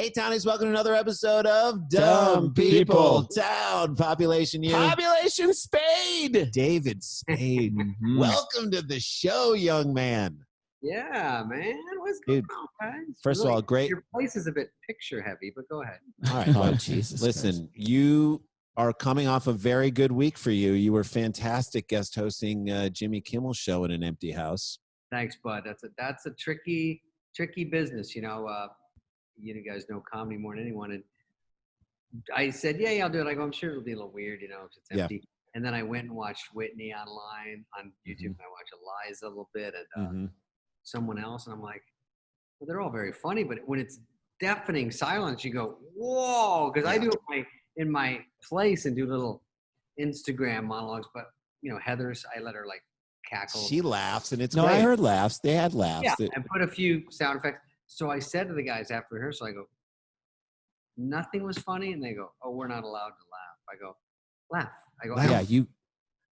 Hey, Townies, welcome to another episode of Dumb People Town. Population you. Population Spade. David Spade. Welcome to the show, young man. Yeah, man. What's going on, guys? First of all, great. Your place is a bit picture heavy, but go ahead. All right. Well, Jesus. Listen, you are coming off a very good week for you. You were fantastic guest hosting Jimmy Kimmel's show in an empty house. Thanks, bud. That's a tricky business. You guys know comedy more than anyone. And I said, yeah, I'll do it. I go, I'm sure it'll be a little weird, if it's empty. Yeah. And then I went and watched Whitney online on YouTube. And I watched Eliza a little bit and someone else. And I'm like, well, they're all very funny. But when it's deafening silence, you go, whoa. Because I do it in my place and do little Instagram monologues. But, Heather's, I let her like cackle. She laughs and it's great. I heard laughs. They had laughs. Yeah, and put a few sound effects. So I said to the guys after rehearsal, I go, nothing was funny. And they go, oh, we're not allowed to laugh. I go, laugh. I go,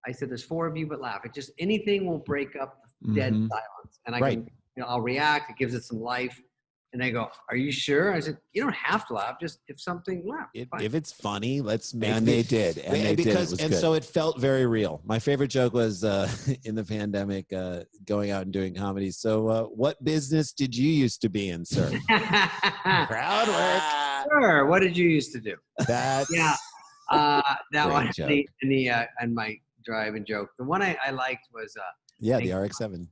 I said, there's four of you, but laugh. It just, anything will break up dead silence. And I can, I'll react. It gives it some life. And they go, are you sure? I said, you don't have to laugh. Just if something, laugh. If it's funny, let's make it. And they did. And they did. It was good. So it felt very real. My favorite joke was in the pandemic, going out and doing comedy. So what business did you used to be in, sir? Crowd work. Sure. What did you used to do? That's that one joke. and my driving joke. The one I liked was the RX-7.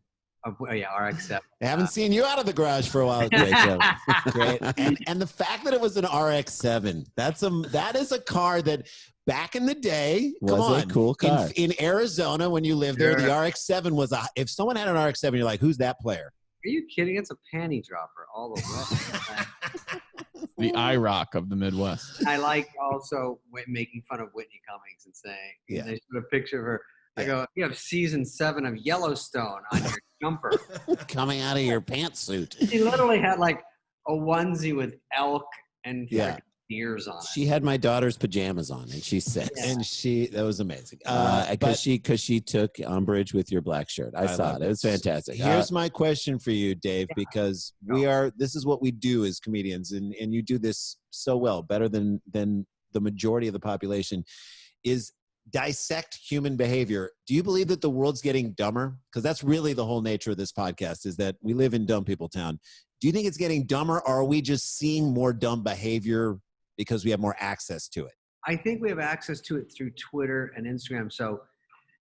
RX-7. I haven't seen you out of the garage for a while. Great joke. Great. And the fact that it was an RX-7, that is a car that back in the day, was a cool car. In Arizona when you lived there, the RX-7 was if someone had an RX-7, you're like, who's that player? Are you kidding? It's a panty dropper all the way. The IROC of the Midwest. I like also making fun of Whitney Cummings and saying, they put a picture of her. I go, you have season 7 of Yellowstone on your jumper. Coming out of your pantsuit. She literally had like a onesie with elk and deers on it. She had my daughter's pajamas on, and she's 6. Yeah. And that was amazing. Because she took umbrage with your black shirt. I saw it. It was fantastic. Here's my question for you, Dave, because this is what we do as comedians, and you do this so well, better than the majority of the population, is dissect human behavior. Do you believe that the world's getting dumber? Because that's really the whole nature of this podcast, is that we live in dumb people town. Do you think it's getting dumber, or are we just seeing more dumb behavior because we have more access to it? I think we have access to it through Twitter and Instagram. So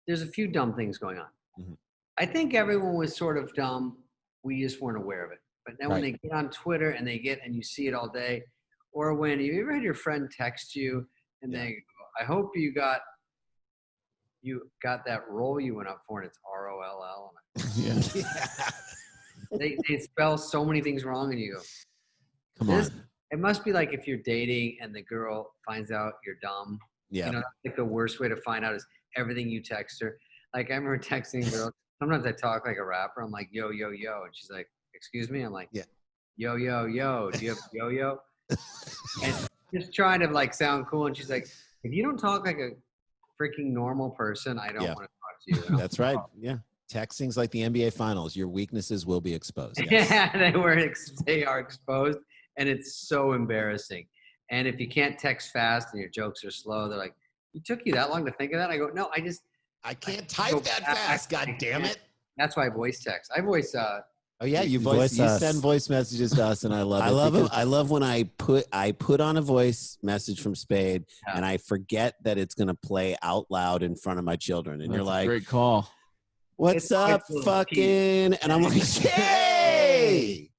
there's a few dumb things going on. I think everyone was sort of dumb. We just weren't aware of it. But then when they get on Twitter and you see it all day, or when you ever had your friend text you and they go, I hope you got that role you went up for, and it's ROLL. They spell so many things wrong, and you go, come on. It must be like if you're dating and the girl finds out you're dumb. Yeah. That's like the worst way to find out is everything you text her. Like I remember texting a girl. Sometimes I talk like a rapper. I'm like, yo, yo, yo. And she's like, excuse me? I'm like, yo, yo, yo. Do you have yo-yo? And just trying to like sound cool. And she's like, if you don't talk like a freaking normal person, I don't want to talk to you. That's right. Yeah. Texting's like the NBA finals. Your weaknesses will be exposed. Yes. Yeah, they are exposed, and it's so embarrassing. And if you can't text fast and your jokes are slow, they're like, it took you that long to think of that? I go, no, I can't type that fast. God damn it. That's why I voice text. I voice you send voice messages to us, and I love it. I love when I put on a voice message from Spade, and I forget that it's going to play out loud in front of my children. And you're like, great call. What's up, fucking? And I'm like, hey,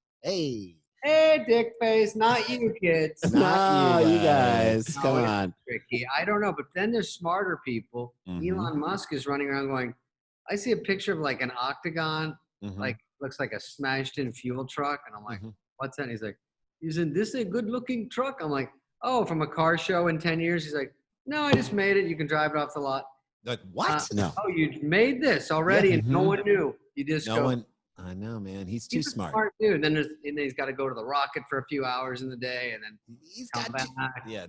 dick face. Not you, kids. Not you guys. Come on. Tricky. I don't know, but then there's smarter people. Elon Musk is running around going, I see a picture of like an octagon, like looks like a smashed in fuel truck. And I'm like, what's that? And he's like, isn't this a good looking truck? I'm like, oh, from a car show in 10 years. He's like, no, I just made it. You can drive it off the lot. Like, what? No. Oh, you made this already and no one knew. You just I know, man. He's too smart. Dude. And then he's got to go to the Rocket for a few hours in the day, and then he's come back. Yeah,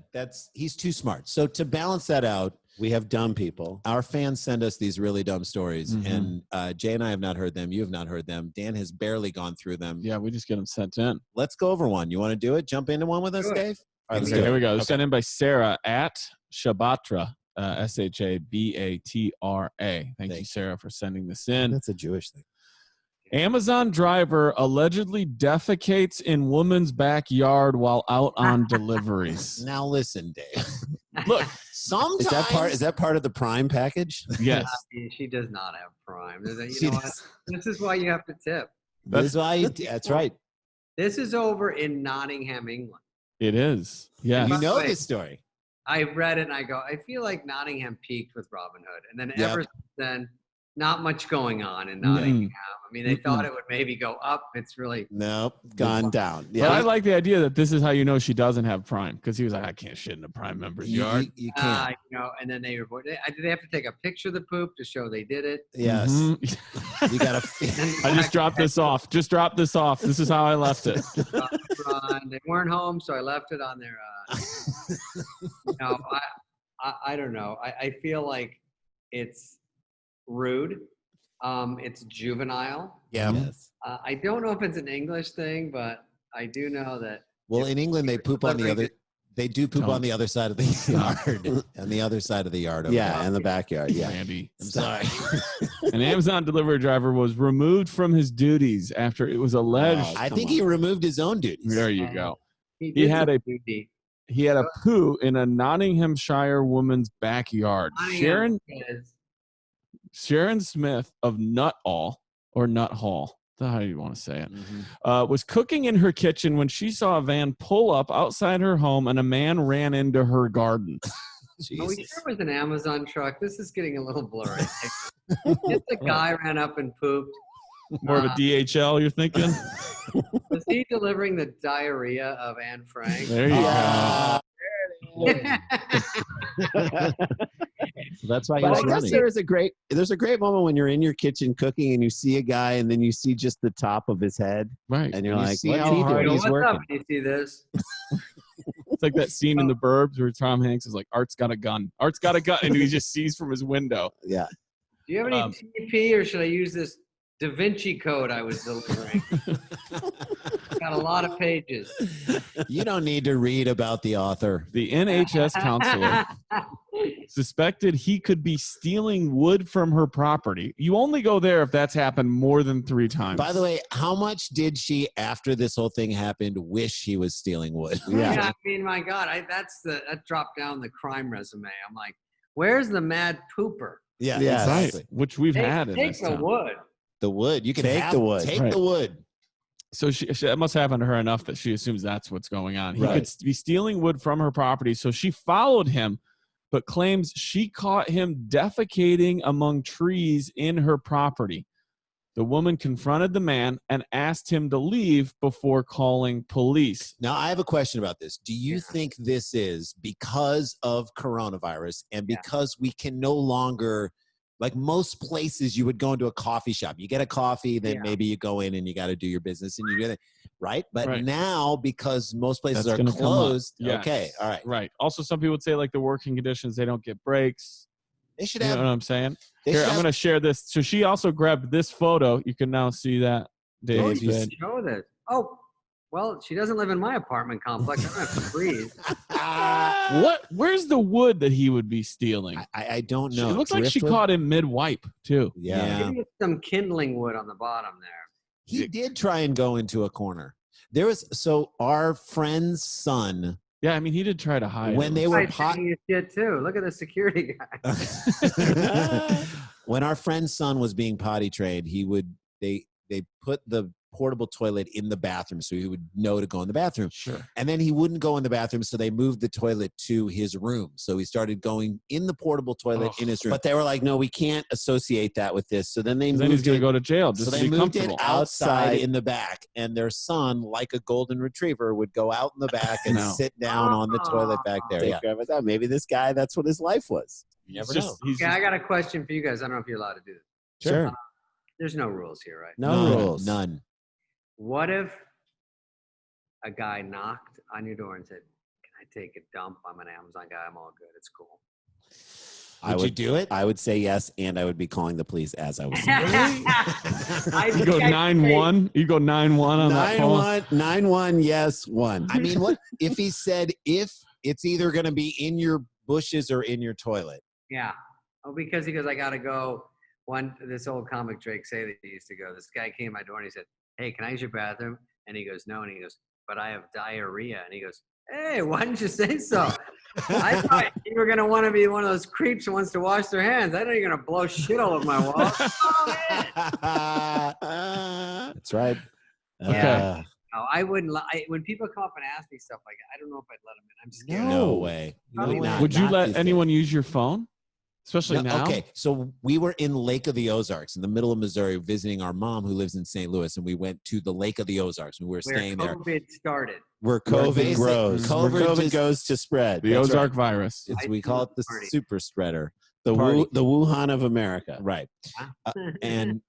he's too smart. So to balance that out, we have dumb people. Our fans send us these really dumb stories, and Jay and I have not heard them. You have not heard them. Dan has barely gone through them. Yeah, we just get them sent in. Let's go over one. You want to do it? Jump into one with us, Dave? All right, here we go. Sent in by Sarah at Shabatra. Shabatra. Thank you, Sarah, for sending this in. That's a Jewish thing. Amazon driver allegedly defecates in woman's backyard while out on deliveries. Now listen, Dave. Look, sometimes is that part of the Prime package? Yes. She does not have Prime. You know what? This is why you have to tip. That's right. This is over in Nottingham, England. It is. Yeah. You know this story. I read it and I go, I feel like Nottingham peaked with Robin Hood. And then ever since then, not much going on in Nottingham. I mean, they thought it would maybe go up. It's really gone down. Yeah, but I like the idea that this is how you know she doesn't have Prime, because he was like, I can't shit in a Prime member's yard. You can't. And then they report. They have to take a picture of the poop to show they did it. Yes. You gotta. I just dropped this off. Just drop this off. This is how I left it. They weren't home, so I left it on their. I don't know. I feel like it's rude. It's juvenile. Yeah. Yes. I don't know if it's an English thing, but I do know that. Well, in England, they poop on the other. They do poop on the other side of the yard. On the other side of the yard. Yeah, in the backyard. Yeah. Randy, I'm sorry. An Amazon delivery driver was removed from his duties after it was alleged. I think he removed his own duties. There you go. He had a poo in a Nottinghamshire woman's backyard. Sharon Smith of Nuthall, that's how you want to say it, was cooking in her kitchen when she saw a van pull up outside her home and a man ran into her garden. Are we sure it was an Amazon truck? This is getting a little blurry. Just a guy ran up and pooped. More of a DHL, you're thinking? Was he delivering the diarrhea of Anne Frank? There you go. That's why I guess there's a great moment when you're in your kitchen cooking and you see a guy and then you see just the top of his head, right? And you're like, "What's he doing? He's working." You see this? It's like that scene in The Burbs where Tom Hanks is like, "Art's got a gun. Art's got a gun," and he just sees from his window. Yeah. Do you have any TP, or should I use this Da Vinci Code I was delivering? Got a lot of pages. You don't need to read about the author. The NHS counselor suspected he could be stealing wood from her property. You only go there if that's happened more than 3 times. By the way, how much did she, after this whole thing happened, wish he was stealing wood? Yeah, I mean, my God, that dropped down the crime resume. I'm like, where's the mad pooper? Yeah, exactly. Right. Which we've had in this town. Wood. The wood. You can take the wood. Take the wood. So that must happen to her enough that she assumes that's what's going on. He could be stealing wood from her property. So she followed him, but claims she caught him defecating among trees in her property. The woman confronted the man and asked him to leave before calling police. Now, I have a question about this. Do you think this is because of coronavirus and because we can no longer... Like most places, you would go into a coffee shop. You get a coffee, then maybe you go in and you got to do your business and you do it, right? But now, because most places are closed, okay, all right. Right. Also, some people would say like the working conditions, they don't get breaks. They should have. You know what I'm saying? Here, I'm going to share this. So she also grabbed this photo. You can now see that, Dave. Show this. Oh, well, she doesn't live in my apartment complex. I don't have to breathe. Where's the wood that he would be stealing? I don't know. It looks like she caught him mid-wipe, too. Yeah. Maybe some kindling wood on the bottom there. He did try and go into a corner. So our friend's son... Yeah, I mean, he did try to hide. When they were shit too. Look at the security guy. When our friend's son was being potty trained, they put the portable toilet in the bathroom so he would know to go in the bathroom. Sure. And then he wouldn't go in the bathroom, so they moved the toilet to his room. So he started going in the portable toilet in his room. But they were like, no, we can't associate that with this. So then he's going to go to jail. So they moved it outside in the back. And their son, like a golden retriever, would go out in the back and sit down on the toilet back there. Maybe this guy, that's what his life was. You never know. I got a question for you guys. I don't know if you're allowed to do this. Sure. There's no rules here, right? No rules. None. What if a guy knocked on your door and said, "Can I take a dump? I'm an Amazon guy. I'm all good. It's cool." Would you do it? I would say yes, and I would be calling the police as I was saying it. You go 9-1. You go 9-1 on that phone. 9-1, yes, 1. I mean, what if he said if it's either going to be in your bushes or in your toilet? Yeah. Oh, because he goes, I gotta go. This old comic Drake say that he used to go. This guy came to my door and he said, "Hey, can I use your bathroom?" And he goes, "No." And he goes, "But I have diarrhea." And he goes, "Hey, why didn't you say so?" I thought you were going to want to be one of those creeps who wants to wash their hands. I know you're going to blow shit all over my wall. That's right. Yeah. No, I wouldn't. When people come up and ask me stuff like that, I don't know if I'd let them in. I'm scared. No way. Would you let anyone use your phone? Especially now? Okay, so we were in Lake of the Ozarks in the middle of Missouri visiting our mom who lives in St. Louis, and we went to the Lake of the Ozarks. We were staying there. Where COVID started. Where COVID grows. Where COVID goes to spread. The Ozark virus. We call it the super spreader. The Wuhan of America. Right. And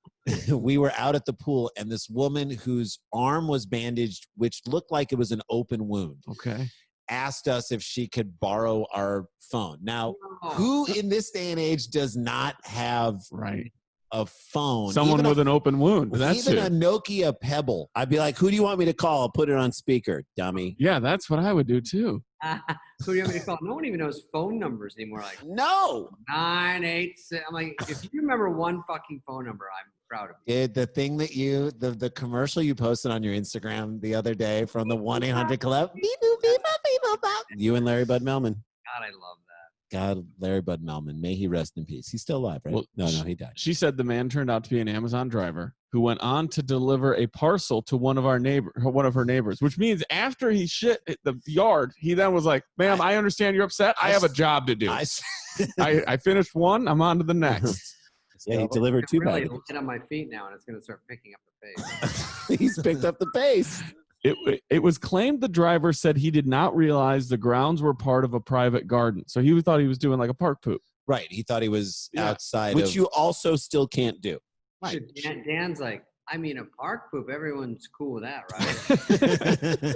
we were out at the pool, and this woman whose arm was bandaged, which looked like it was an open wound. Okay. Asked us if she could borrow our phone. Now, who in this day and age does not have a phone? Someone with an open wound. That's even a Nokia Pebble. I'd be like, who do you want me to call? I'll put it on speaker, dummy. Yeah, that's what I would do too. Who do you want me to call? No one even knows phone numbers anymore. Like, no. 986. I'm like, if you remember one fucking phone number, I'm proud of you. The thing that the commercial you posted on your Instagram the other day from the 1-800 Club. You and Larry Bud Melman. God, I love that. God, Larry Bud Melman. May he rest in peace. He's still alive, right? Well, no, he died. She said the man turned out to be an Amazon driver who went on to deliver a parcel to one of her neighbors, which means after he shit at the yard, he then was like, "Ma'am, I understand you're upset. I have a job to do. I finished one. I'm on to the next." Yeah, he delivered 2 packages. packages. Really land on my feet now, and it's going to start picking up the pace. He's picked up the pace. It was claimed the driver said he did not realize the grounds were part of a private garden. So he thought he was doing like a park poop. Right. He thought he was outside. Which you also still can't do. Right. Dan's like, I mean, a park poop, everyone's cool with that, right?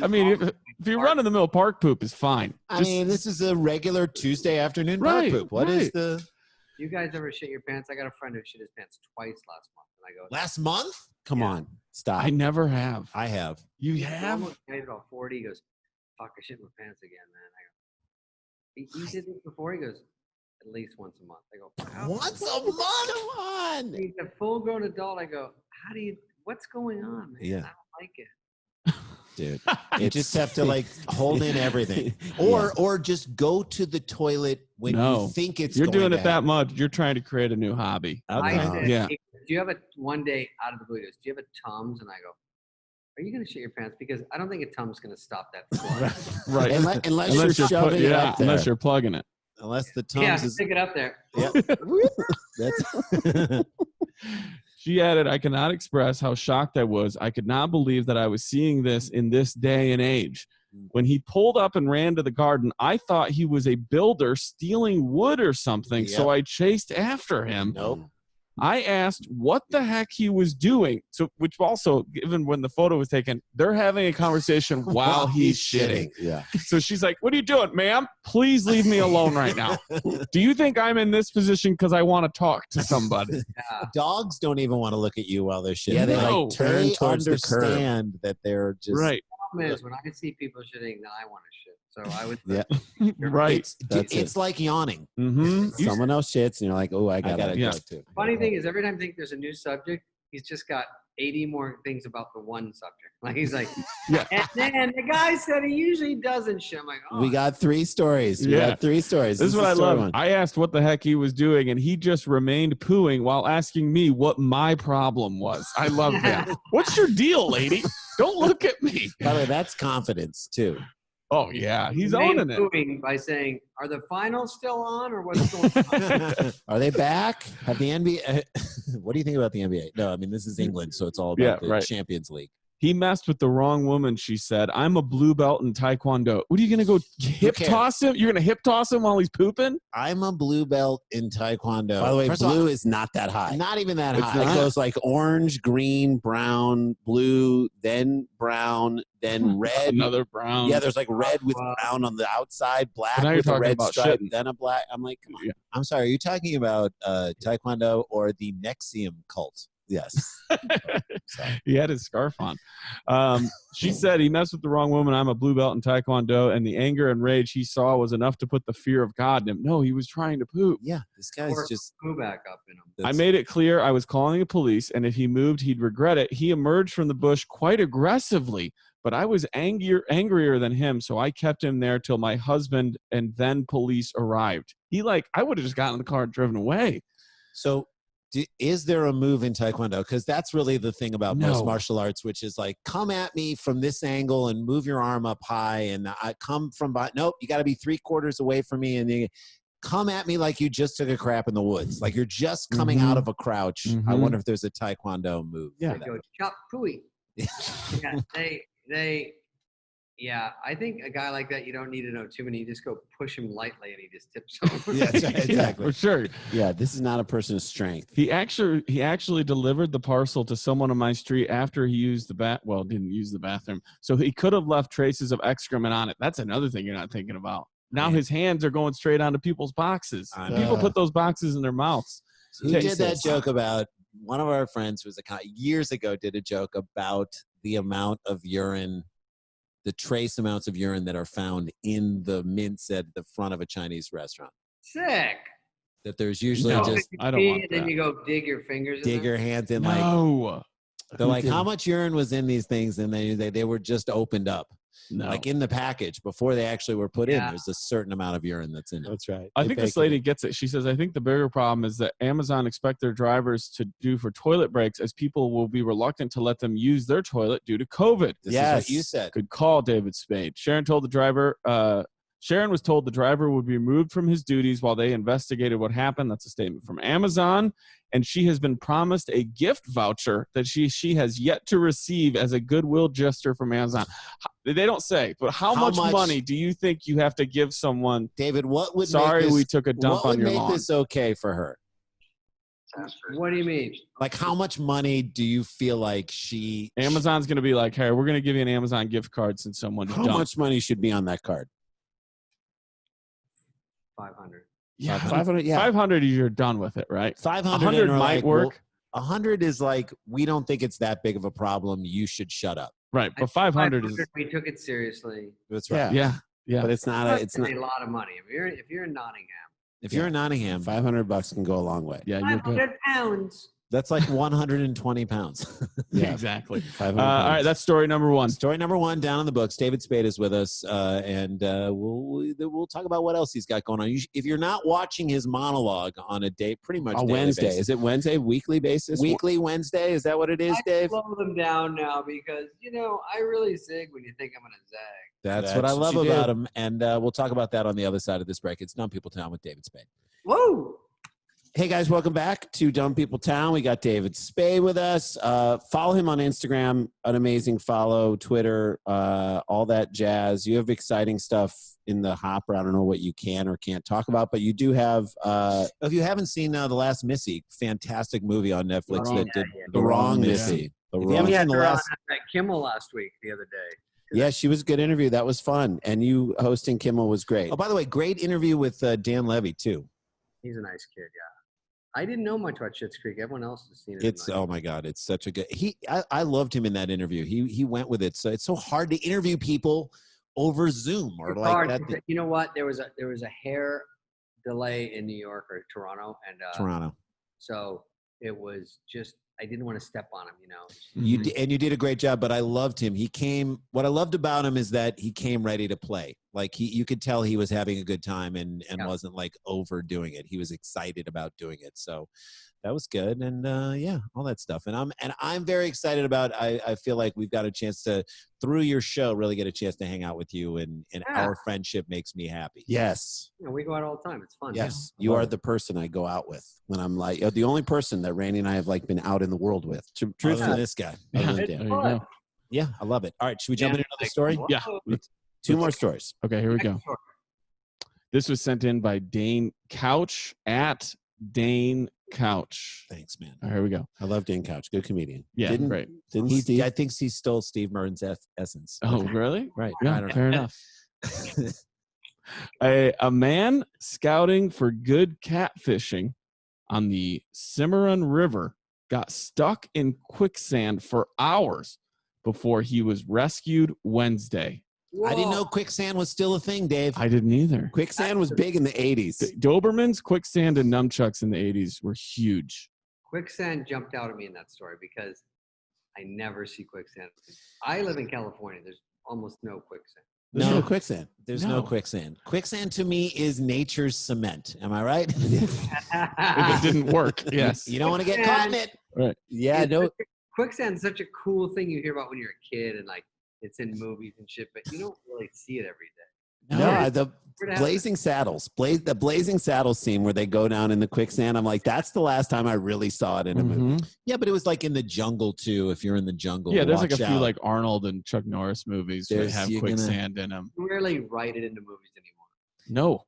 I mean, if you run in the middle, park poop is fine. I mean, this is a regular Tuesday afternoon park poop. What is the... You guys ever shit your pants? I got a friend who shit his pants twice last month. And I go, last month? Come on. Stop. I never have. I have. You have? He's about 40. He goes, fuck, I shit my pants again, man. I go, you did this before? He goes, at least once a month. I go, once a month? Come on. He's a full-grown adult. I go, what's going on, man? Yeah. I don't like it. Dude, you just have to like hold in everything, or just go to the toilet when you think it's. You're doing it that much. You're trying to create a new hobby. I said, do you have one day out of the blue? He goes, do you have a Tums? And I go, are you going to shit your pants? Because I don't think a Tums going to stop that flow. Right. Unless you're shoving it up there. Unless you're plugging it. Unless the Tums is. Stick it up there. Yeah. That's. She added, I cannot express how shocked I was. I could not believe that I was seeing this in this day and age. When he pulled up and ran to the garden, I thought he was a builder stealing wood or something, so I chased after him. Nope. I asked what the heck he was doing. So, which also, given when the photo was taken, they're having a conversation while he's shitting. Yeah. So she's like, what are you doing, ma'am? Please leave me alone right now. Do you think I'm in this position because I want to talk to somebody? Dogs don't even want to look at you while they're shitting. Yeah, they like turn towards the curb. Understand that they're just right. The problem is when I see people shitting, then I want to shit. So I would. Right. It's like yawning. Mm-hmm. Someone else shits, and you're like, oh, I gotta go too. Funny thing is, every time I think there's a new subject, he's just got 80 more things about the one subject. Like he's like, and then the guy said he usually doesn't shit. I'm like, oh. We got 3 stories. We got 3 stories. This is what I love. I asked what the heck he was doing, and he just remained pooing while asking me what my problem was. I love that. What's your deal, lady? Don't look at me. By the way, that's confidence too. Oh yeah, he's owning it by saying, "Are the finals still on, or what's going on? Are they back? Have the NBA? What do you think about the NBA? No, I mean this is England, so it's all about the Champions League. He messed with the wrong woman, she said. I'm a blue belt in Taekwondo. What are you going to go hip toss him? You're going to hip toss him while he's pooping? I'm a blue belt in Taekwondo. By the way, blue is not that high. Not even that high. It goes like orange, green, brown, blue, then brown, then red. Another brown. Yeah, there's like red with brown on the outside, black with a red stripe, then a black. I'm like, come on. Yeah. I'm sorry. Are you talking about Taekwondo or the Nexium cult? Yes. He had his scarf on. She said he messed with the wrong woman. I'm a blue belt in Taekwondo. And the anger and rage he saw was enough to put the fear of God in him. No, he was trying to poop. Yeah, this guy's just poo back up in him. I made it clear I was calling the police, and if he moved, he'd regret it. He emerged from the bush quite aggressively, but I was angrier than him, so I kept him there till my husband and then police arrived. I would have just gotten in the car and driven away. So is there a move in Taekwondo? Because that's really the thing about most martial arts, which is like, come at me from this angle and move your arm up high, and I come from behind. Nope, you got to be 3/4 away from me, and you come at me like you just took a crap in the woods, like you're just coming out of a crouch. I wonder if there's a Taekwondo move. Yeah, go chop pooey. Yeah, I think a guy like that, you don't need to know too many. You just go push him lightly, and he just tips over. Yeah, exactly. Yeah, for sure. Yeah, this is not a person of strength. He actually delivered the parcel to someone on my street after he used didn't use the bathroom. So he could have left traces of excrement on it. That's another thing you're not thinking about. Now his hands are going straight onto people's boxes. People put those boxes in their mouths. Who did that joke about? One of our friends years ago did a joke about the amount of urine, the trace amounts of urine that are found in the mints at the front of a Chinese restaurant. Sick. That there's usually I don't want that. Then you go dig your fingers. Dig your hands in. They're like, how much urine was in these things? And they were just opened up. No. Like in the package before they actually were put in, there's a certain amount of urine that's in it. That's right. I think this lady gets it. She says, I think the bigger problem is that Amazon expect their drivers to do for toilet breaks, as people will be reluctant to let them use their toilet due to COVID. This is what you said. Good call, David Spade. Sharon was told the driver would be removed from his duties while they investigated what happened. That's a statement from Amazon. And she has been promised a gift voucher that she has yet to receive as a goodwill gesture from Amazon. They don't say, but how much money do you think you have to give someone? David, what would we took a dump on your lawn. What would make this okay for her? What do you mean? Like, how much money do you feel like Amazon's going to be like, hey, we're going to give you an Amazon gift card since someone dumped. How much money should be on that card? 500. Yeah, 500. Yeah, 500. You're done with it, right? 500 might work. 100 is like, we don't think it's that big of a problem. You should shut up. Right, but 500 is. We took it seriously. That's right. Yeah. But it's not a lot of money. If you're in Nottingham. If you're in Nottingham, $500 can go a long way. Yeah, 500 pounds. That's like 120 pounds. Yeah, exactly. 500 all right, that's story number one. Story number one down in the books. David Spade is with us, and we'll talk about what else he's got going on. If you're not watching his monologue on a day, pretty much on Wednesday. Basis. Is it Wednesday, weekly basis? Weekly Wednesday. Is that what it is, Dave? I slow them down now because, I really zig when you think I'm going to zag. That's what I love about him, and we'll talk about that on the other side of this break. It's Dumb People Town with David Spade. Whoa! Hey guys, welcome back to Dumb People Town. We got David Spade with us. Follow him on Instagram, an amazing follow, Twitter, all that jazz. You have exciting stuff in the hopper. I don't know what you can or can't talk about, but you do have, if you haven't seen The Last Missy, fantastic movie on Netflix The Wrong Missy. If you haven't seen the last Kimmel last week, the other day. Yeah, she was a good interview. That was fun. And you hosting Kimmel was great. Oh, by the way, great interview with Dan Levy, too. He's a nice kid, yeah. I didn't know much about Schitt's Creek. Everyone else has seen it. It's oh my God, it's such a good. I loved him in that interview. He went with it. So it's so hard to interview people over Zoom or like that. You know what? There was a hair delay in New York or Toronto, and Toronto. So it was just I didn't want to step on him. You did a great job. But I loved him. He came. What I loved about him is that he came ready to play. Like you could tell he was having a good time and wasn't like overdoing it. He was excited about doing it. So that was good. And yeah, all that stuff. And I'm very excited about. I feel like we've got a chance to through your show really get a chance to hang out with you, and our friendship makes me happy. Yes. We go out all the time. It's fun. Yes, you are the person I go out with when I'm like the only person that Randy and I have like been out in the world with. Truth to this guy. Yeah. There you go. Yeah, I love it. All right, should we jump into another story? Yeah. Two more stories. Okay, here we go. This was sent in by Dane Couch at Dane Couch. Thanks, man. All right, here we go. I love Dane Couch. Good comedian. Yeah, great. I think he stole Steve Murren's essence. Oh, really? Right. Yeah, I don't know. fair enough. A man scouting for good catfishing on the Cimarron River got stuck in quicksand for hours before he was rescued Wednesday. Whoa. I didn't know quicksand was still a thing, Dave. I didn't either. Quicksand was big in the 80s. Dobermans, quicksand, and nunchucks in the 80s were huge. Quicksand jumped out at me in that story because I never see quicksand. I live in California. There's almost no quicksand. No quicksand. There's no quicksand. Quicksand to me is nature's cement. Am I right? If it didn't work, yes. You don't want to get caught in it. Right. Yeah, no. Quicksand's such a cool thing you hear about when you're a kid and like it's in movies and shit, but you don't really see it every day. No, the Blazing Saddles. The Blazing Saddles scene where they go down in the quicksand. I'm like, that's the last time I really saw it in a movie. Yeah, but it was like in the jungle too. If you're in the jungle, yeah, there's like a few like Arnold and Chuck Norris movies that have quicksand in them. You rarely write it into movies anymore. No.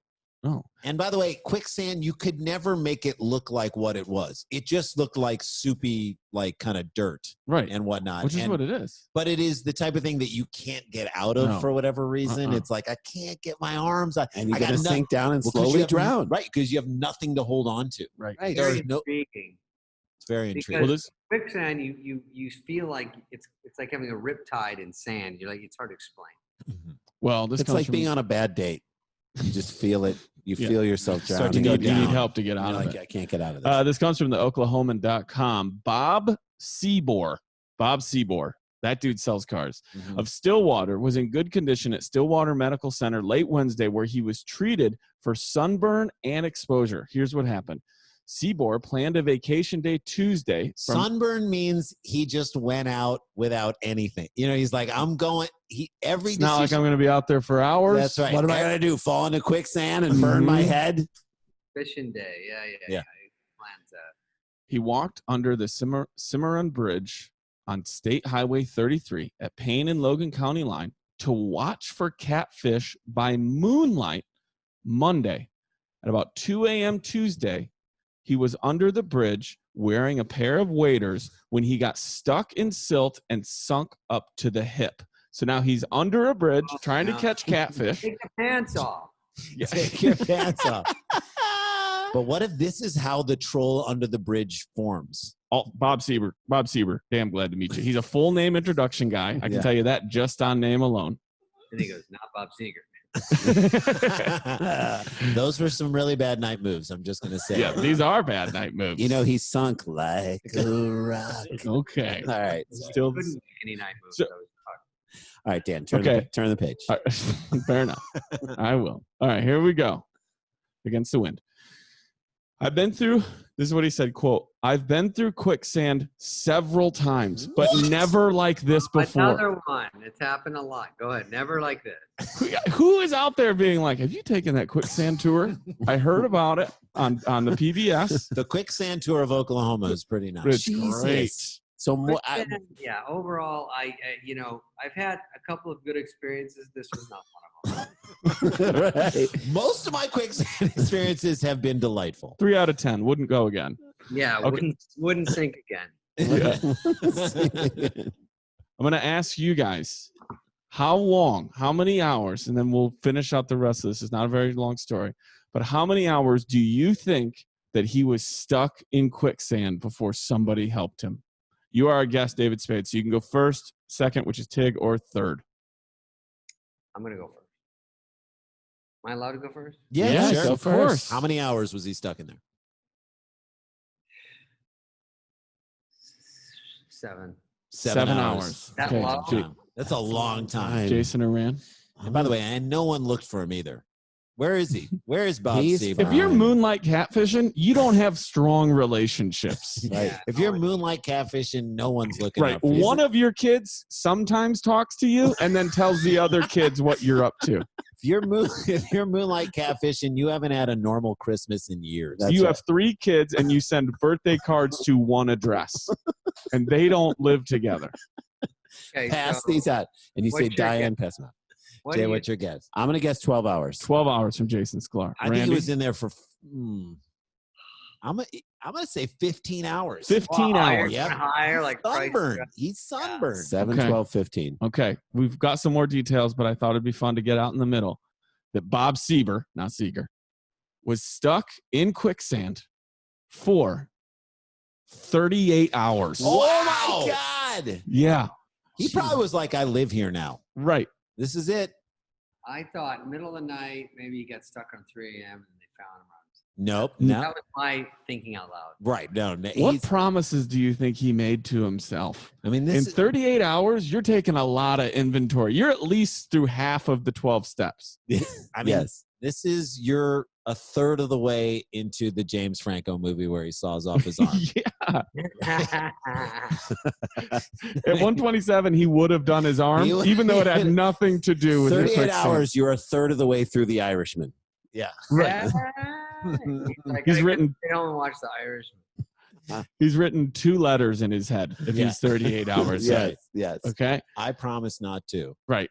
And by the way, quicksand, you could never make it look like what it was. It just looked like soupy, like kind of dirt, right, and whatnot. Which is what it is. But it is the type of thing that you can't get out of for whatever reason. It's like I can't get my arms out, and you're gonna sink down and slowly drown, right? Because you have nothing to hold on to, right? Very intriguing. It's very intriguing. Because quicksand, you feel like it's like having a riptide in sand. You're like it's hard to explain. Well, it's like being on a bad date. You just feel it. You feel yourself drowning. You need help to get out of it. I can't get out of this. This comes from the Oklahoman.com. Bob Seabour. That dude sells cars. Of Stillwater was in good condition at Stillwater Medical Center late Wednesday where he was treated for sunburn and exposure. Here's what happened. Seabour planned a vacation day Tuesday. Sunburn means he just went out without anything. You know, he's like, I'm going. It's not like I'm going to be out there for hours. That's right. What am I going to do? Fall into quicksand and burn my head? Fishing day. Yeah. Plans that. He walked under the Cimarron Bridge on State Highway 33 at Payne and Logan County line to watch for catfish by moonlight Monday. At about 2 a.m. Tuesday, he was under the bridge wearing a pair of waders when he got stuck in silt and sunk up to the hip. So now he's under a bridge trying to catch catfish. Take your pants off. Yeah. Take your pants off. But what if this is how the troll under the bridge forms? Oh, Bob Seabour. Damn glad to meet you. He's a full name introduction guy. I can tell you that just on name alone. And he goes, not Bob Seger. Those were some really bad night moves. I'm just gonna say. Yeah, these are bad night moves. You know, he sunk like a rock. Okay. All right. Still any night moves. All right, Dan. Turn the page. Right. Fair enough. I will. All right, here we go. Against the wind. This is what he said, quote, I've been through quicksand several times, but never like this before. Another one. It's happened a lot. Go ahead. Never like this. Who is out there being like, have you taken that quicksand tour? I heard about it on the PBS. The quicksand tour of Oklahoma is pretty nice. It's great. So overall, I've had a couple of good experiences. This was not one of them. Right. Most of my quicksand experiences have been delightful. 3 out of 10 wouldn't go again. Yeah, okay. wouldn't sink again. Yeah. I'm going to ask you guys, how long, how many hours, and then we'll finish out the rest of this. It's not a very long story, but how many hours do you think that he was stuck in quicksand before somebody helped him? You are our guest, David Spade, so you can go first, second, which is Tig, or third. I'm going to go first. Am I allowed to go first? Yeah, sure. Of course. How many hours was he stuck in there? 7 hours. That long? That's a long time. Jason Iran. And by the way, and no one looked for him either. Where is he? Where is Bob Seabour? If you're moonlight catfishing, you don't have strong relationships. Right. Yeah, if you're moonlight catfishing, no one's looking right. out for you. One of your kids sometimes talks to you and then tells the other kids what you're up to. If you're moonlight catfishing, you haven't had a normal Christmas in years. You have 3 kids and you send birthday cards to one address, and they don't live together. Okay, Pass so these out. And you say what's your Diane, guess? pass them out. What Jay, do you- what's your guess? I'm going to guess 12 hours. 12 hours from Jason Sklar. I think Randy? he was in there for, I'm gonna say 15 hours. 15 hours. You're higher, like Sunburned. He's sunburned. 7, Okay. 12, 15. Okay, we've got some more details, but I thought it'd be fun to get out in the middle. That Bob Sieber, not Seeger, was stuck in quicksand for 38 hours. Oh my God. Yeah. He probably was like, I live here now. Right. This is it. I thought middle of the night, maybe he got stuck on 3 a.m. and they found him. Nope. That No. was my thinking out loud. Right. No. What promises do you think he made to himself? I mean, in 38 hours, you're taking a lot of inventory. You're at least through half of the 12 steps. I mean, this is you're a third of the way into the James Franco movie where he saws off his arm. Yeah. At 127, he would have done his arm, even though it had nothing to do with 38 hours, you're a third of the way through The Irishman. Yeah. Right. Like, He's written. They don't watch The Irishman. He's written 2 letters in his head if he's 38 hours. Yes. Okay. I promise not to. Right.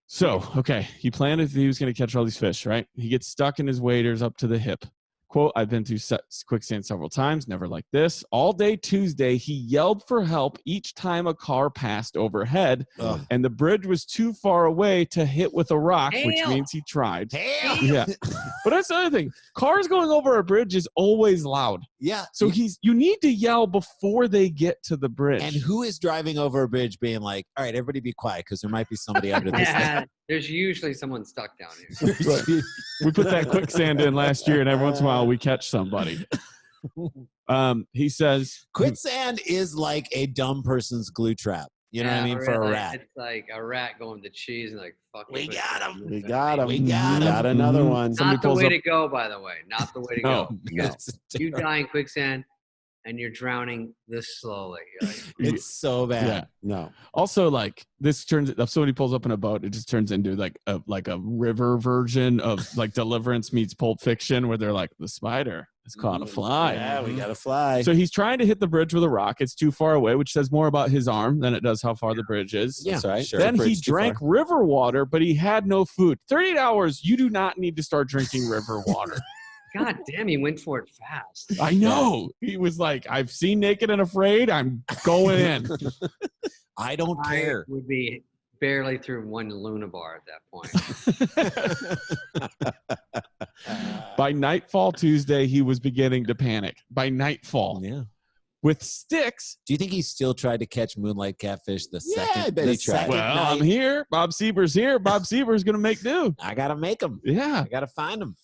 So, okay. He planned if he was going to catch all these fish, right? He gets stuck in his waders up to the hip. Quote, I've been through quicksand several times, never like this. All day Tuesday, he yelled for help each time a car passed overhead, and the bridge was too far away to hit with a rock, which means he tried. Yeah. But that's the other thing. Cars going over a bridge is always loud. Yeah. So you need to yell before they get to the bridge. And who is driving over a bridge being like, all right, everybody be quiet because there might be somebody under this thing. There's usually someone stuck down here. We put that quicksand in last year, and every once in a while we catch somebody. He says quicksand is like a dumb person's glue trap. You know what I mean? For a rat. It's like a rat going to cheese and like, fuck. We got him. We got him. We got him. Got another one. Not the way to go, by the way. Not the way to go. No. You die in quicksand and you're drowning this slowly. Like, it's so bad. Yeah. No. Also, like this turns if somebody pulls up in a boat, it just turns into like a river version of like Deliverance meets Pulp Fiction, where they're like the spider has caught a fly. Yeah, we got a fly. So he's trying to hit the bridge with a rock. It's too far away, which says more about his arm than it does how far the bridge is. Yeah, that's right. Sure. Then he drank river water, but he had no food. 38 hours, you do not need to start drinking river water. God damn, he went for it fast. I know. He was like, I've seen Naked and Afraid. I'm going in. I don't care. I would be barely through one Luna bar at that point. By nightfall Tuesday, he was beginning to panic. By nightfall. Yeah. With sticks. Do you think he still tried to catch moonlight catfish the second? I bet he tried. Well, I'm here. Bob Sieber's here. Bob Sieber's going to make do. I got to make him. Yeah. I got to find him.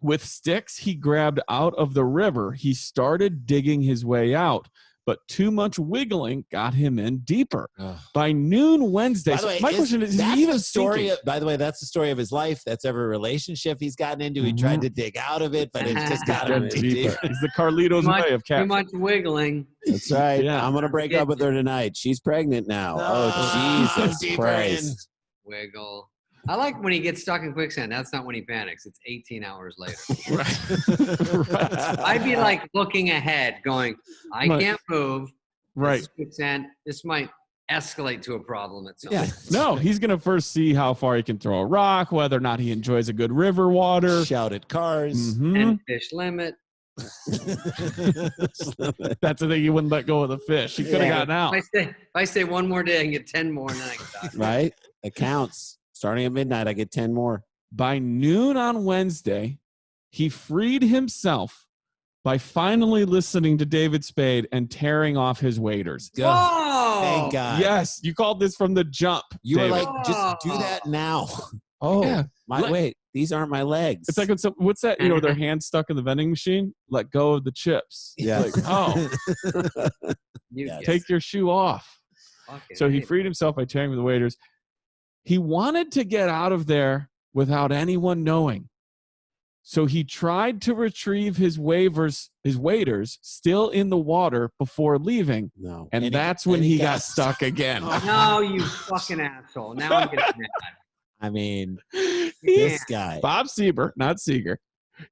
With sticks he grabbed out of the river, he started digging his way out, but too much wiggling got him in deeper. Ugh. By noon Wednesday, By the way, my question is he even story? sinking? By the way, that's the story of his life. That's every relationship he's gotten into. He tried to dig out of it, but it's just got him deeper. It's the Carlitos way of Too catching. much wiggling. That's right. Yeah. I'm going to break up with her tonight. She's pregnant now. Oh, Jesus deeper Christ. Wiggle. I like when he gets stuck in quicksand. That's not when he panics. It's 18 hours later. Right. I'd be like looking ahead, going, I can't move. Right. This quicksand. This might escalate to a problem at some Yeah. point. No, he's going to first see how far he can throw a rock, whether or not he enjoys a good river water. Shout at cars. Mhm. And fish limit. That's the thing. He wouldn't let go of the fish. He could have gotten out. If I stay one more day, I can get 10 more, and then I can die. Right? It counts. Starting at midnight, I get 10 more. By noon on Wednesday, he freed himself by finally listening to David Spade and tearing off his waders. Whoa! Thank God. Yes, you called this from the jump. You were David. like, just do that now. Oh, Yeah. wait. These aren't my legs. It's like what's that? You know, their hands stuck in the vending machine. Let go of the chips. Yeah. Like, oh, take your shoe off. So he freed himself by tearing with the waders. He wanted to get out of there without anyone knowing. So he tried to retrieve his waders still in the water before leaving. No. And that's when he got stuck again. No, you fucking asshole. Now I'm getting mad. I mean, He's this guy. Bob Sieber, not Seeger.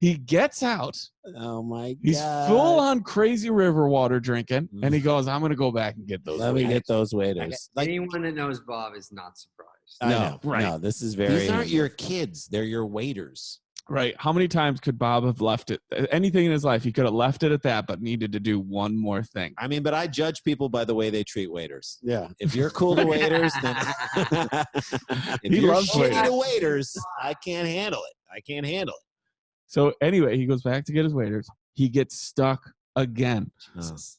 He gets out. Oh my God! He's full on crazy river water drinking, and he goes, "I'm gonna go back and get those. Let me get those waiters." Anyone that knows Bob is not surprised. I know, right? No, this is very. These aren't your kids; they're your waiters. Right. How many times could Bob have left it? Anything in his life, he could have left it at that, but needed to do one more thing. I mean, but I judge people by the way they treat waiters. Yeah. If you're cool to waiters, then if you're shitty to waiters, I can't handle it. So anyway, he goes back to get his waiters. He gets stuck again.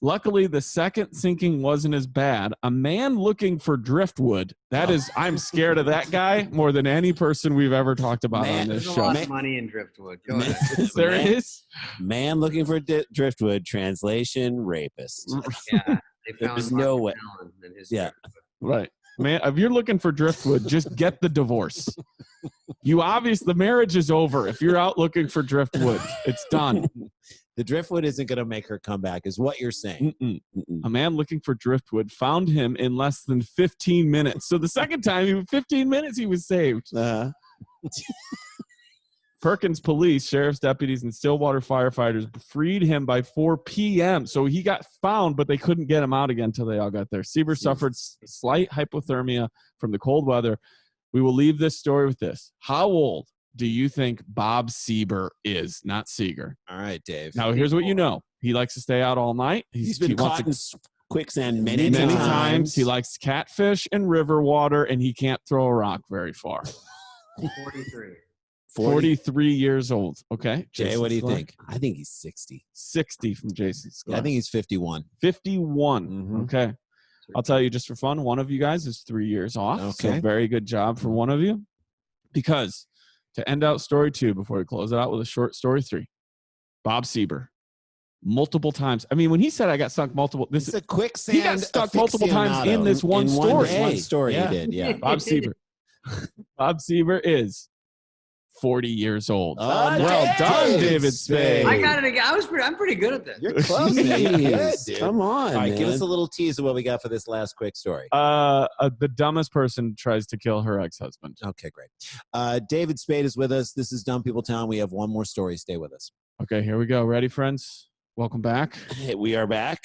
Luckily, the second sinking wasn't as bad. A man looking for driftwood. That is, I'm scared of that guy more than any person we've ever talked about on this show. There's a lot of money in driftwood. Go ahead. There is. Man looking for driftwood. Translation: rapist. Yeah, they found There's no way. Yeah, right. Man, if you're looking for driftwood, just get the divorce. The marriage is over. If you're out looking for driftwood, it's done. The driftwood isn't going to make her come back, is what you're saying. A man looking for driftwood found him in less than 15 minutes. So the second time, 15 minutes, he was saved. Perkins police, sheriff's deputies, and Stillwater firefighters freed him by 4 p.m. So he got found, but they couldn't get him out again until they all got there. Sieber suffered slight hypothermia from the cold weather. We will leave this story with this. How old do you think Bob Sieber is? Not Seeger. All right, Dave. Now, here's what you know. He likes to stay out all night. He's been caught in quicksand many times. He likes catfish and river water, and he can't throw a rock very far. 43 years old. Okay. Jay, Jason what do you Sklar? think? I think he's 60. 60 from Jason Sklar. I think he's 51. 51. Mm-hmm. Okay. I'll tell you just for fun, one of you guys is 3 years off. Okay. So very good job for one of you. Because to end out story 2 before we close it out with a short story 3, Bob Sieber. Multiple times. I mean, when he said I got stuck multiple, this is a quicksand. He got stuck multiple times in this one story. One story he did, yeah. Bob Sieber. Bob Sieber is 40 years old. Oh, well done, David Spade. I got it again. I'm pretty good at this. You're close, man. You're good, dude. Come on, All right, man. give us a little tease of what we got for this last quick story. The dumbest person tries to kill her ex-husband. Okay, great. David Spade is with us. This is Dumb People Town. We have one more story. Stay with us. Okay, here we go. Ready, friends? Welcome back. Hey, we are back.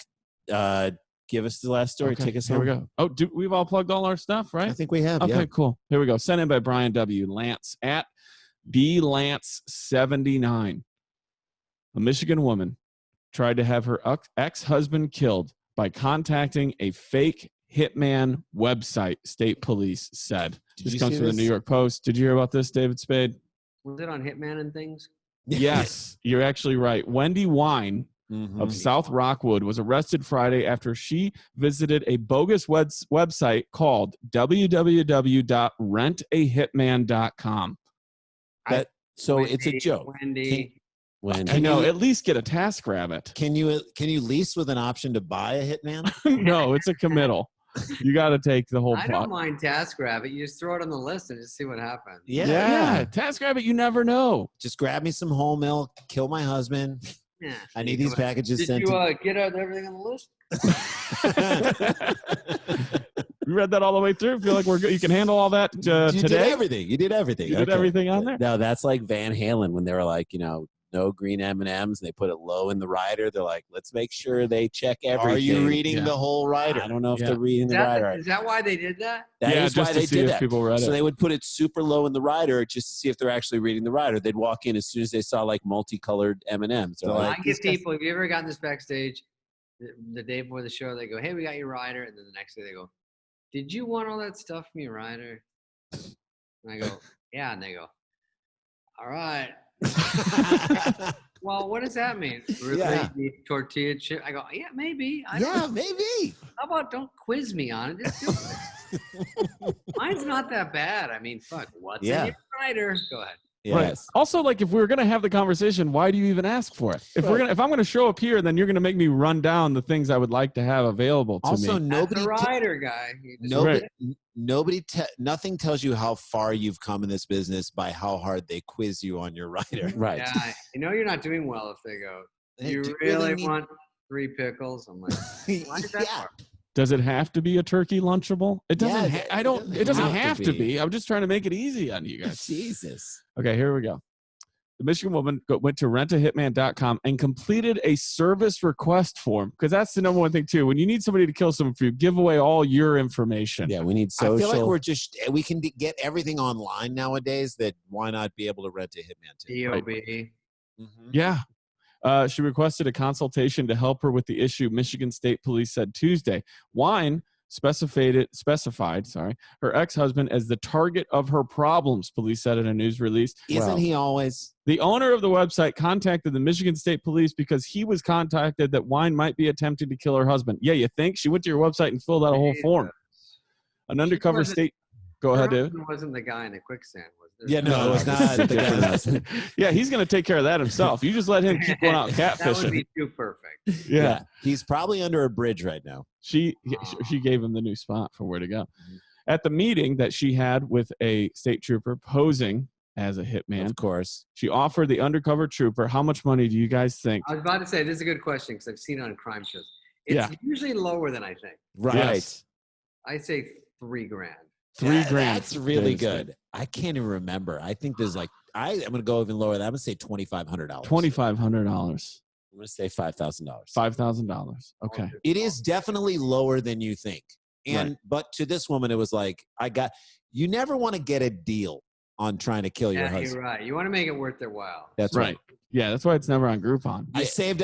Give us the last story. Okay, Take us here home. we go. Oh, we've all plugged all our stuff, right? I think we have. Okay, yeah. cool. Here we go. Sent in by Brian W. Lance at BLance79. A Michigan woman tried to have her ex-husband killed by contacting a fake hitman website, state police said. This comes from the New York Post. Did you hear about this, David Spade? Was it on Hitman and things? Yes, you're actually right. Wendy Wine of South Rockwood was arrested Friday after she visited a bogus website called www.rentahitman.com. So Wendy, it's a joke. Wendy. I know. At least get a TaskRabbit. Can you lease with an option to buy a hitman? No, it's a committal. You got to take the whole I don't mind TaskRabbit. You just throw it on the list and just see what happens. Yeah. TaskRabbit, you never know. Just grab me some whole milk, kill my husband. Yeah. I need these packages sent. Did you get out everything on the list? You read that all the way through? Feel like we're good? You can handle all that today? You did everything. You did everything. You did everything on there? No, that's like Van Halen when they were like, no green M&Ms, and they put it low in the rider. They're like, let's make sure they check everything. Are you reading the whole rider? I don't know if they're reading the rider. Is that why they did that? That is just why to they see did if that. people read it. So they would put it super low in the rider just to see if they're actually reading the rider. They'd walk in as soon as they saw like multicolored M&Ms. So like, I get people, have you ever gotten this backstage, the day before the show, they go, hey, we got your rider. And then the next day they go, did you want all that stuff from your rider? And I go, yeah. And they go, all right. Well, what does that mean? Really tortilla chip? I go, yeah, maybe. Maybe. How about don't quiz me on it? Just do it. Mine's not that bad. I mean, fuck, what's in your rider? Go ahead. Yes. Right. Also, like, if we're gonna have the conversation, why do you even ask for it? If I'm gonna show up here, then you're gonna make me run down the things I would like to have available to me. Also, nobody, rider guy. Nothing tells you how far you've come in this business by how hard they quiz you on your rider. Right. Yeah, you're not doing well if they go, you really want 3 pickles? I'm like, why is that hard? Does it have to be a turkey Lunchable? It doesn't. It doesn't have to be. I'm just trying to make it easy on you guys. Jesus. Okay, here we go. the Michigan woman went to rentahitman.com and completed a service request form, because that's the number one thing too. When you need somebody to kill someone for you, give away all your information. Yeah, we need social. I feel like we can get everything online nowadays. That why not be able to rent a hitman too? EOB. Mm-hmm. Yeah. She requested a consultation to help her with the issue. Michigan State Police said Tuesday. Wine specified her ex-husband as the target of her problems, police said in a news release. Isn't he always? The owner of the website contacted the Michigan State Police because he was contacted that Wine might be attempting to kill her husband. Yeah, you think? She went to your website and filled out a whole form. An undercover state... Go ahead, David. Wasn't the guy in the quicksand, was there? Yeah, no, it was not the guy. Yeah, he's going to take care of that himself. You just let him keep going out catfishing. That would be too perfect. Yeah. He's probably under a bridge right now. She gave him the new spot for where to go. At the meeting that she had with a state trooper posing as a hitman, of course, she offered the undercover trooper, how much money do you guys think? I was about to say, this is a good question because I've seen it on crime shows. It's usually lower than I think. Right. Yes. I say $3,000. $3,000. That's really good. I can't even remember. I think there's like, I'm going to go even lower than that. I'm going to say $2,500. $2,500. I'm going to say $5,000. $5,000. Okay. It is definitely lower than you think. And, but to this woman, it was like, you never want to get a deal on trying to kill your husband. You're right. You want to make it worth their while. That's right. Yeah, that's why it's never on Groupon. I saved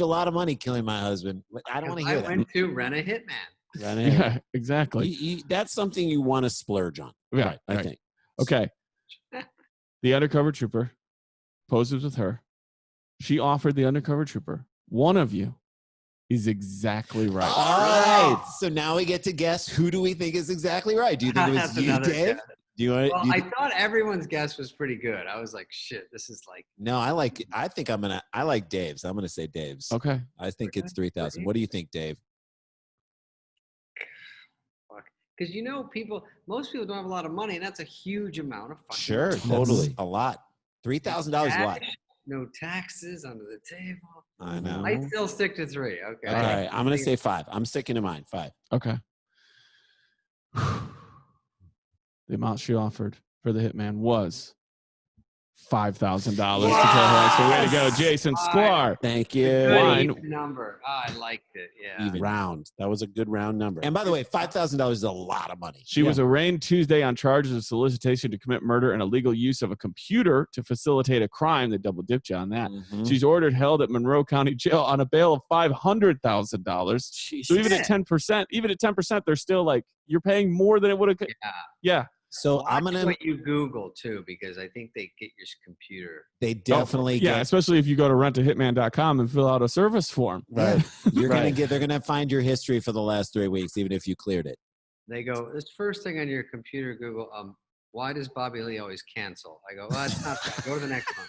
a lot of money killing my husband. I don't want to hear that. I went to rent a hitman. Yeah, exactly. That's something you want to splurge on. Yeah, right, I think. Okay. The undercover trooper poses with her. She offered the undercover trooper, one of you is exactly right. All right. So now we get to guess, who do we think is exactly right? Do you think it was you, Dave? I thought everyone's guess was pretty good. I was like, shit, this is like. No, I like Dave's. I'm going to say Dave's. Okay. I think it's 3,000. What do you think, Dave? Because most people don't have a lot of money, and that's a huge amount of fucking money. Totally. A lot. $3,000 is a lot. No taxes under the table. I know. I still stick to 3. Okay. All right. I'm going to say 5. I'm sticking to mine. 5. Okay. The amount she offered for the hitman was $5,000 to kill her. So way to go, Jason Sklar. Thank you. Good number. Oh, I liked it. Yeah. Even round. That was a good round number. And by the way, $5,000 is a lot of money. She was arraigned Tuesday on charges of solicitation to commit murder and illegal use of a computer to facilitate a crime. They double dipped you on that. Mm-hmm. She's ordered held at Monroe County Jail on a bail of $500,000. So even at 10%, they're still like, you're paying more than it would have. Yeah. So I'm going to what you Google too, because I think they get your computer. They definitely get. Yeah, especially if you go to rentahitman.com and fill out a service form. Right. You're going to they're going to find your history for the last 3 weeks, even if you cleared it. They go, this first thing on your computer, Google, why does Bobby Lee always cancel? I go, well, it's not that. Go to the next one.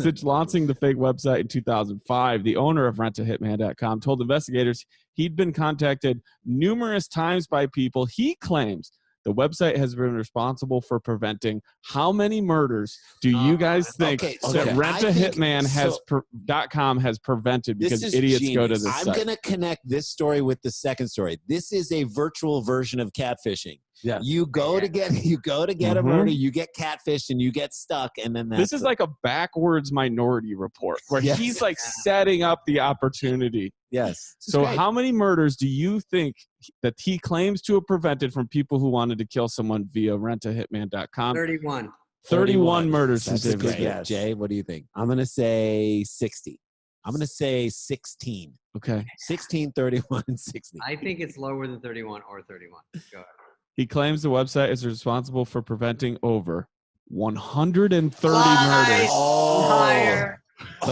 Since launching the fake website in 2005, the owner of rentahitman.com told investigators he'd been contacted numerous times by people he claims the website has been responsible for preventing. How many murders do you guys think that rentahitman.com has prevented because idiots go to this site? I'm going to connect this story with the second story. This is a virtual version of catfishing. Yeah. You go to get a murder, you get catfished, and you get stuck, and then this is like a backwards Minority Report where he's like setting up the opportunity. Yes. So how many murders do you think that he claims to have prevented from people who wanted to kill someone via rentahitman.com? 31. 31 murders. That's a good guess. Jay, what do you think? I'm going to say 60. I'm going to say 16. Okay. 16, 31, and 60. I think it's lower than 31 or 31. Go ahead. He claims the website is responsible for preventing over 130 murders. Higher. He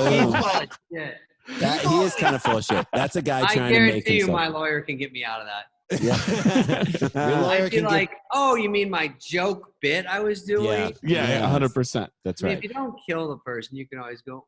is kind of full of shit. That's a guy trying to make himself. I guarantee you my lawyer can get me out of that. Yeah. Your lawyer I'd be like, oh, you mean my joke bit I was doing? Yeah, 100%. That's right. If you don't kill the person, you can always go,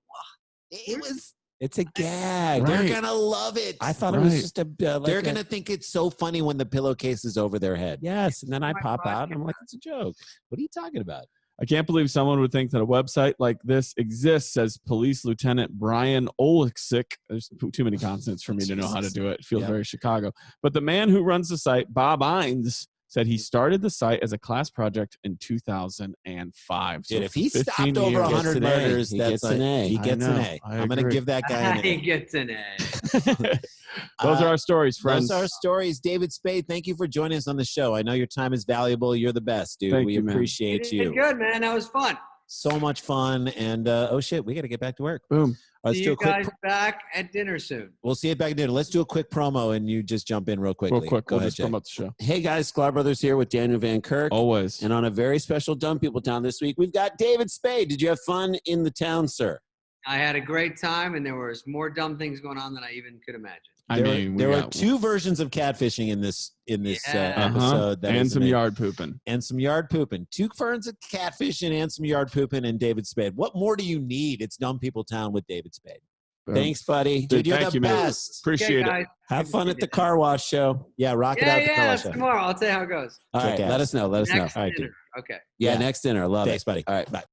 it's a gag. Right. They're going to love it. I thought it was just a... they're going to think it's so funny when the pillowcase is over their head. Yes, and then I pop out, and I'm like, it's a joke. What are you talking about? I can't believe someone would think that a website like this exists, says Police Lieutenant Brian Olczyk. There's too many consonants for me to know how to do it. It feels very Chicago. But the man who runs the site, Bob Ines, said he started the site as a class project in 2005. Dude, So if he 15 stopped over years. 100 murders, He gets an A. He gets an A. I I'm going to agree. give that guy an He A. gets an A. Those are our stories, friends. Those are our stories. David Spade, thank you for joining us on the show. I know your time is valuable. You're the best, dude. Thank we you, man. appreciate you. Good, man. That was fun. So much fun. And oh shit, we got to get back to work. Boom. Let's See do you a quick. guys back at dinner soon. We'll see you back at dinner. Let's do a quick promo, and you just jump in real quickly. Real quick, Go we'll ahead, just Jay. promote the show. Hey guys, Sklar Brothers here with Daniel Van Kirk. Always. And on a very special Dumb People Town this week, we've got David Spade. Did you have fun in the town, sir? I had a great time, and there was more dumb things going on than I even could imagine. There were two versions of catfishing in this Yeah. episode. That And is some amazing. yard pooping. And some yard pooping. Two versions of catfishing and some yard pooping and David Spade. What more do you need? It's Dumb People Town with David Spade. Boom. Thanks, buddy. Dude, you're thank the you, man. best. Appreciate it. guys. Have fun at the car wash show. Yeah, rock it out at the car Yeah, wash that's show. tomorrow. I'll tell you how it goes. All right, Kick ass. let us know. Let us know. Next All right, dinner. dude. Okay. Yeah, Yeah. next dinner. Love Thanks, it. buddy. All right. Bye.